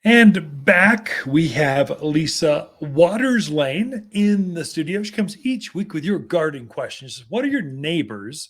And back we have Lisa Waters Lane in the studio. She comes each week with your gardening questions. What are your neighbors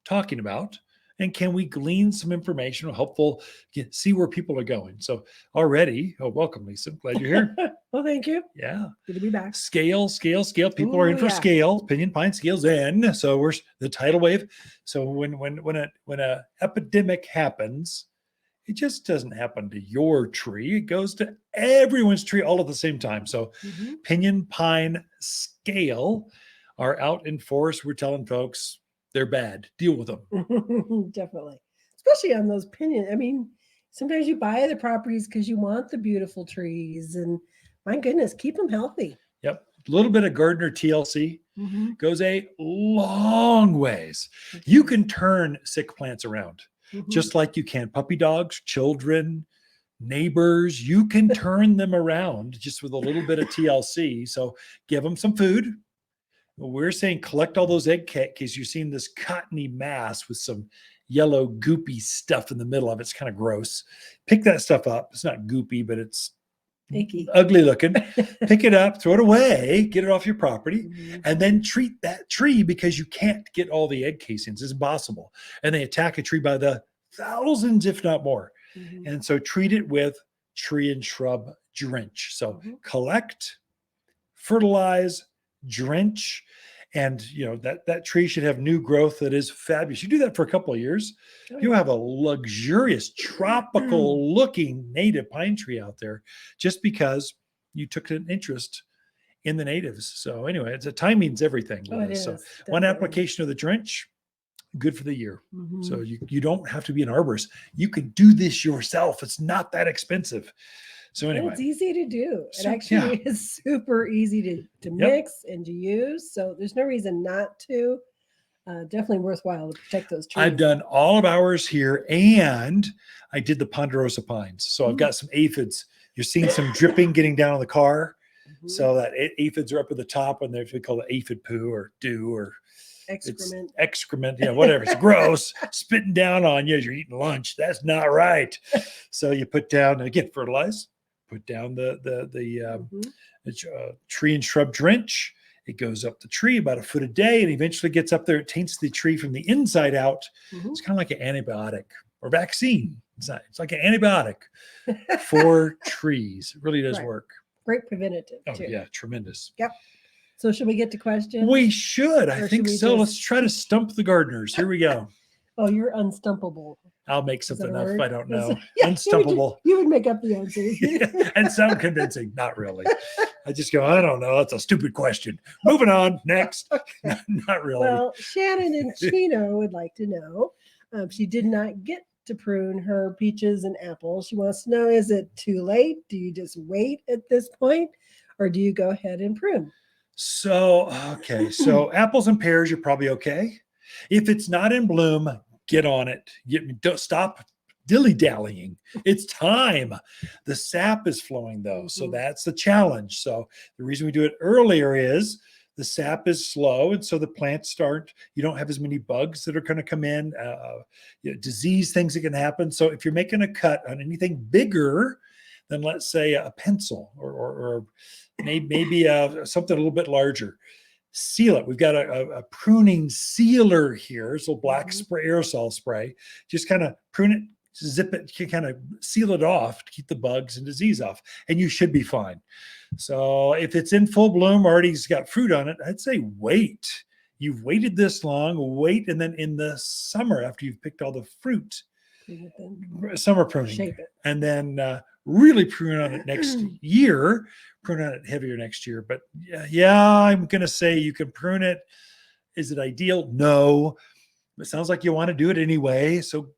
talking about? And can we glean some information helpful, see where people are going? So already, welcome, Lisa. Glad you're here. Well, thank you. Yeah. Good to be back. Scale. People are in for scale. Pinyon pine scales in. So we're the tidal wave. So when a epidemic happens, it just doesn't happen to your tree. It goes to everyone's tree all at the same time. So pinyon pine scale are out in force. We're telling folks they're bad. Deal with them. Definitely. Especially on those pinyon. I mean, sometimes you buy the properties because you want the beautiful trees. And my goodness, keep them healthy. Yep. A little bit of gardener TLC goes a long ways. You can turn sick plants around. Just like you can puppy dogs, children, neighbors, you can turn them around just with a little bit of TLC. So give them some food. We're saying collect all those egg because you're seeing this cottony mass with some yellow goopy stuff in the middle of it. It's kind of gross. Pick that stuff up. It's not goopy, but it's icky, ugly looking. Pick it up, throw it away, get it off your property, and then treat that tree because you can't get all the egg casings. It's impossible. And they attack a tree by the thousands, if not more. And so treat it with tree and shrub drench. So collect, fertilize, drench, and that tree should have new growth that is fabulous. You do that for a couple of years, you have a luxurious tropical looking native pine tree out there just because you took an interest in the natives. So anyway, it's a time means everything. So one application of the drench, good for the year. So you don't have to be an arborist. You can do this yourself. It's not that expensive. So anyway, it's easy to do. It actually is super easy to mix and to use. So there's no reason not to. Definitely worthwhile to protect those trees. I've done all of ours here, and I did the ponderosa pines. So I've got some aphids. You're seeing some dripping getting down on the car. So that aphids are up at the top, and we call it aphid poo or dew or excrement, whatever. It's gross, spitting down on you as you're eating lunch. That's not right. So you put down, again, fertilize. Put down the tree and shrub drench. It goes up the tree about a foot a day and eventually gets up there. It taints the tree from the inside out. It's kind of like an antibiotic or vaccine. It's like an antibiotic for trees. It really does work. Great preventative. Oh, yeah, tremendous. Yep. So should we get to questions? We should. I think so. Let's try to stump the gardeners. Here we go. Oh, you're unstumpable. I'll make something up if I don't know. Yeah, unstumpable. You would make up the answers. And sound convincing. Not really. I just go, I don't know. That's a stupid question. Moving on. Next. Not really. Well, Shannon in Chino would like to know. She did not get to prune her peaches and apples. She wants to know, is it too late? Do you just wait at this point? Or do you go ahead and prune? So apples and pears, you're probably okay. If it's not in bloom, get on it. Don't stop dilly-dallying. It's time. The sap is flowing though, so that's the challenge. So the reason we do it earlier is the sap is slow, and so the plants you don't have as many bugs that are going to come in, disease things that can happen. So if you're making a cut on anything bigger than, let's say, a pencil or maybe something a little bit larger, seal it. We've got a pruning sealer here. It's a black spray, aerosol spray. Just kind of prune it, zip it, kind of seal it off to keep the bugs and disease off, and you should be fine. So if it's in full bloom, already's got fruit on it, I'd say wait. You've waited this long, wait, and then in the summer, after you've picked all the fruit, summer pruning, shape it, and then really prune on it next year. Prune on it heavier next year. But I'm going to say you can prune it. Is it ideal? No. It sounds like you want to do it anyway, so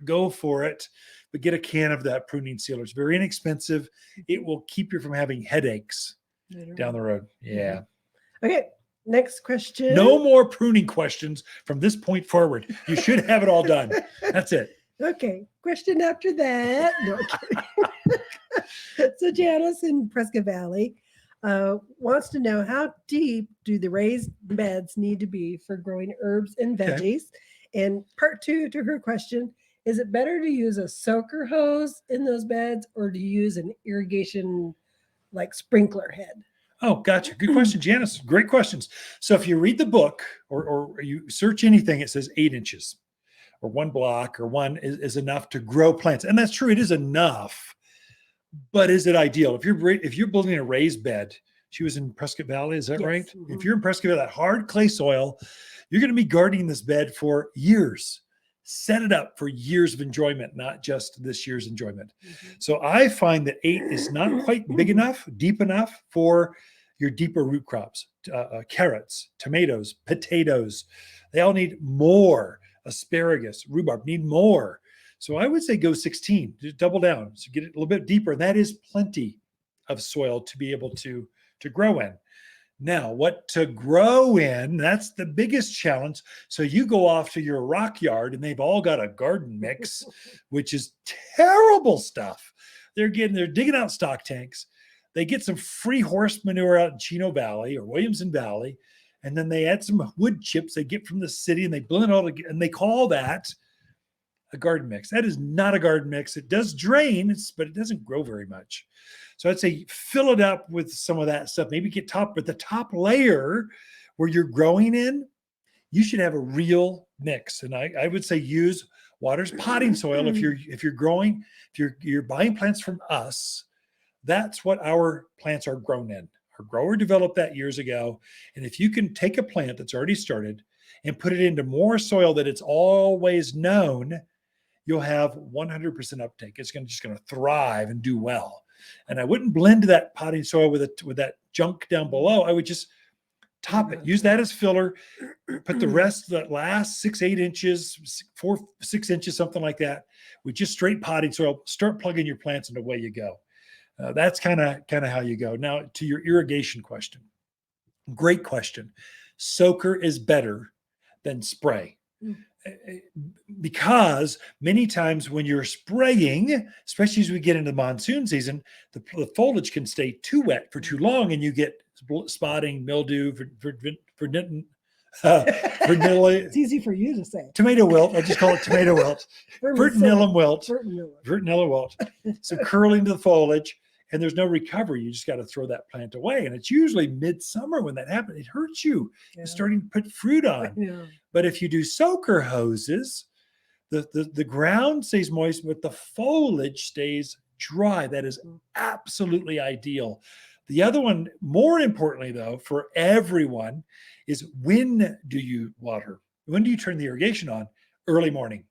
go for it. But get a can of that pruning sealer. It's very inexpensive. It will keep you from having headaches down the road. Yeah. Okay. Next question. No more pruning questions from this point forward. You should have it all done. That's it. Okay. Question after that. No kidding. So Janice in Prescott Valley wants to know, how deep do the raised beds need to be for growing herbs and veggies? Okay. And part two to her question Is it better to use a soaker hose in those beds, or do you use an irrigation like sprinkler head? Oh, gotcha. Good question, Janice. Great questions. So if you read the book or you search anything, it says 8 inches or one block or one is enough to grow plants. And that's true. It is enough, but is it ideal? If you're building a raised bed, she was in Prescott Valley, is that Yes. right? Mhm. If you're in Prescott Valley, that hard clay soil, you're going to be gardening this bed for years. Set it up for years of enjoyment, not just this year's enjoyment. Mhm. So I find that 8 is not quite big enough, deep enough for your deeper root crops. Carrots, tomatoes, potatoes, they all need more. Asparagus, rhubarb need more. So I would say go 16, just double down. So get it a little bit deeper. That is plenty of soil to be able to grow in. Now, what to grow in, that's the biggest challenge. So you go off to your rock yard and they've all got a garden mix, which is terrible stuff. They're digging out stock tanks. They get some free horse manure out in Chino Valley or Williamson Valley, and then they add some wood chips they get from the city and they blend it all together, and they call that a garden mix. That is not a garden mix. It does drain, but it doesn't grow very much. So I'd say fill it up with some of that stuff. Maybe get but the top layer where you're growing in, you should have a real mix. And I would say use Waters potting soil if you're growing, if you're buying plants from us. That's what our plants are grown in. Our grower developed that years ago. And if you can take a plant that's already started and put it into more soil that it's always known, you'll have 100% uptake. It's just going to thrive and do well. And I wouldn't blend that potting soil with that junk down below. I would just top it. Use that as filler. Put the rest, that last 6-8 inches, 4-6 inches, something like that, with just straight potting soil. Start plugging your plants and away you go. That's kind of how you go. Now to your irrigation question. Great question. Soaker is better than spray. Because many times when you're spraying, especially as we get into the monsoon season, the foliage can stay too wet for too long and you get spotting, mildew, It's easy for you to say. Tomato wilt. I just call it tomato wilt. Verticillum wilt. Verticillum wilt. So curling to the foliage, and there's no recovery. You just got to throw that plant away. And it's usually midsummer when that happens. It hurts you. Yeah. It's starting to put fruit on. Yeah. But if you do soaker hoses, the ground stays moist, but the foliage stays dry. That is absolutely ideal. The other one, more importantly, though, for everyone, is when do you water? When do you turn the irrigation on? Early morning.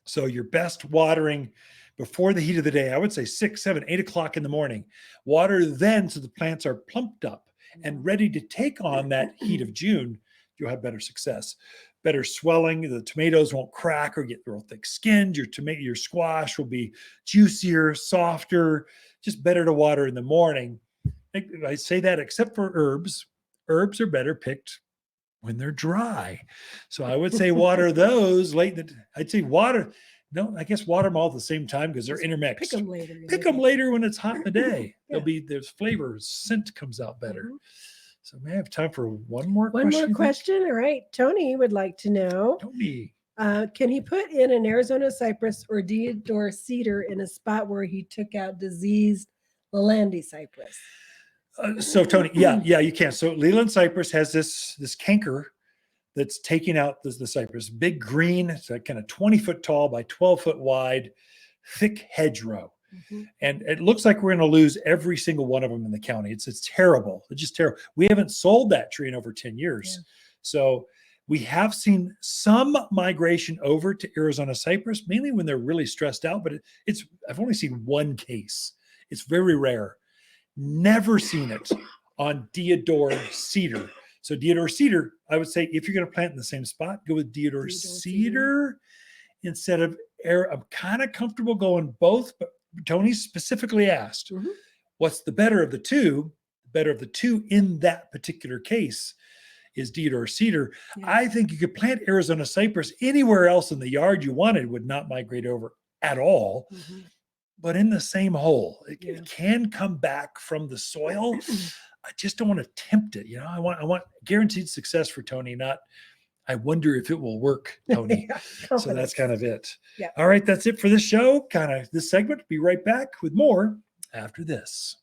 So your best watering before the heat of the day, I would say 6, 7, 8 o'clock in the morning. Water then so the plants are plumped up and ready to take on that heat of June. You'll have better success, better swelling. The tomatoes won't crack or get real thick skinned. Your squash will be juicier, softer, just better to water in the morning. I say that except for herbs. Herbs are better picked when they're dry. So I would say water those late. I'd say water. No, I guess water them all at the same time because they're intermixed. Pick them later. Pick them later when it's hot in the day. There's flavor, scent comes out better. Mm-hmm. So may I have time for one more question? One more question. All right. Tony would like to know. Tony. Can he put in an Arizona cypress or Deodorous cedar in a spot where he took out diseased Lelandii cypress? So Tony, yeah, you can. So Leland cypress has this canker that's taking out the cypress. Big green, it's like kind of 20-foot tall by 12-foot wide, thick hedgerow. Mm-hmm. And it looks like we're going to lose every single one of them in the county. It's terrible. It's just terrible. We haven't sold that tree in over 10 years. Yeah. So we have seen some migration over to Arizona cypress, mainly when they're really stressed out, but I've only seen one case. It's very rare. Never seen it on Deodorous cedar. So Deodorous cedar, I would say if you're going to plant in the same spot, go with Deodorous cedar instead of air. I'm kind of comfortable going both, but Tony specifically asked, what's the better of the two? The better of the two in that particular case is Deodorous cedar. Yeah. I think you could plant Arizona cypress anywhere else in the yard you wanted, would not migrate over at all. Mm-hmm. But in the same hole, it can come back from the soil. I just don't want to tempt it. I want guaranteed success for Tony, not I wonder if it will work, Tony. Yeah, So that's kind of it. Yeah. All right, that's it for this show. Kind of this segment. Be right back with more after this.